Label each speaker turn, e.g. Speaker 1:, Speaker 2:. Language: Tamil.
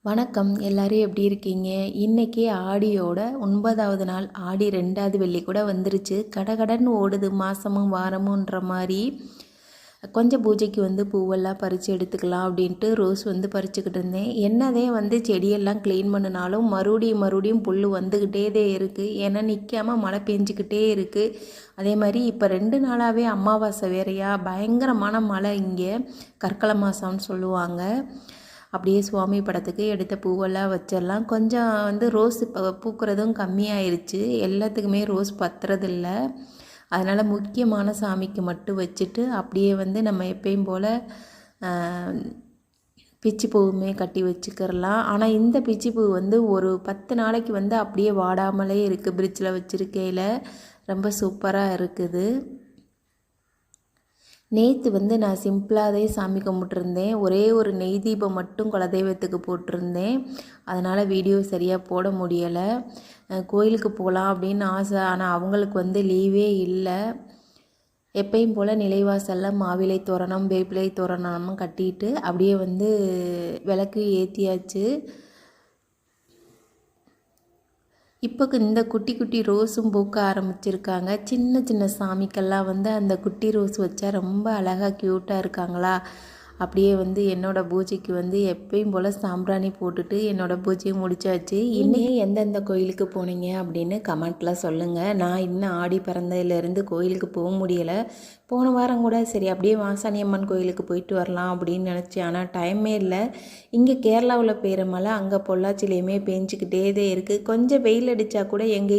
Speaker 1: வணக்கம். எல்லாரும் எப்படி இருக்கீங்க? இன்னைக்கு ஆடியோட 9வது நாள். ஆடி 2வது வெள்ளி கூட வந்துருச்சு. கடகடன்னு ஓடுது மாசமும் வாரமுன்ற மாரி. கொஞ்சம் பூஜைக்கு பூவெல்லாம் பறித்து எடுத்துக்கலாம் அப்படின்ட்டு ரோஸ் பறிச்சுக்கிட்டு இருந்தேன். என்னதே செடியெல்லாம் க்ளீன் பண்ணினாலும் மறுபடியும் புல் வந்துக்கிட்டே தான் இருக்குது. ஏன்னா நிற்காமல் மழை பெஞ்சிக்கிட்டே இருக்குது. அதே மாதிரி இப்போ 2 நாளாகவே அமாவாசை வேறையா, பயங்கரமான மழை. இங்கே கற்கள மாதம்னு சொல்லுவாங்க. அப்படியே சுவாமி படத்துக்கு எடுத்த பூவெல்லாம் வச்சிடலாம். கொஞ்சம் ரோஸ் இப்போ பூக்கிறதும் கம்மியாயிருச்சு. எல்லாத்துக்குமே ரோஸ் பத்துறதில்ல. அதனால் முக்கியமான சாமிக்கு மட்டும் வச்சுட்டு அப்படியே நம்ம எப்பயும் போல் பிச்சி பூவுமே கட்டி வச்சுக்கிறலாம். ஆனால் இந்த பிச்சி பூ ஒரு 10 நாளைக்கு அப்படியே வாடாமலே இருக்குது. ஃப்ரிட்ஜில் வச்சுருக்கையில் ரொம்ப சூப்பராக இருக்குது. நேற்று நான் சிம்பிளாகவே சாமி கும்பிட்ருந்தேன். ஒரே ஒரு நெய் தீபம் மட்டும் குலதெய்வத்துக்கு போட்டிருந்தேன். அதனால் வீடியோ சரியாக போட முடியலை. கோயிலுக்கு போகலாம் அப்படின்னு ஆசை. ஆனால் அவங்களுக்கு லீவே இல்லை. எப்பயும் போல் நிலைவாசலில் மாவிலை தோரணம், வேப்பிலை தோரணமும் கட்டிட்டு அப்படியே விளக்கு ஏற்றியாச்சு. இப்போ இந்த குட்டி குட்டி ரோஸும் பூக்க ஆரம்பிச்சிருக்காங்க. சின்ன சின்ன சாமிக்கெல்லாம் அந்த குட்டி ரோஸ் வச்சா ரொம்ப அழகாக க்யூட்டாக இருக்காங்களா. அப்படியே என்னோடய பூஜைக்கு எப்பயும் போல் சாம்பிராணி போட்டுட்டு என்னோடய பூஜையை முடிச்சாச்சு. இன்னும் எந்தெந்த கோயிலுக்கு போனீங்க அப்படின்னு கமெண்ட்டில் சொல்லுங்கள். நான் இன்னும் ஆடி பிறந்ததுலேருந்து கோயிலுக்கு போக முடியலை. போன வாரம் கூட சரி அப்படியே வாசானி அம்மன் கோயிலுக்கு போயிட்டு வரலாம் அப்படின்னு நினச்சேன். ஆனால் டைமே இல்லை. இங்கே கேரளாவில் பெய்கிற மழை அங்கே பொள்ளாச்சிலையுமே பேஞ்சிக்கிட்டே தான் இருக்குது. கொஞ்சம் வெயில் அடித்தா கூட எங்கள்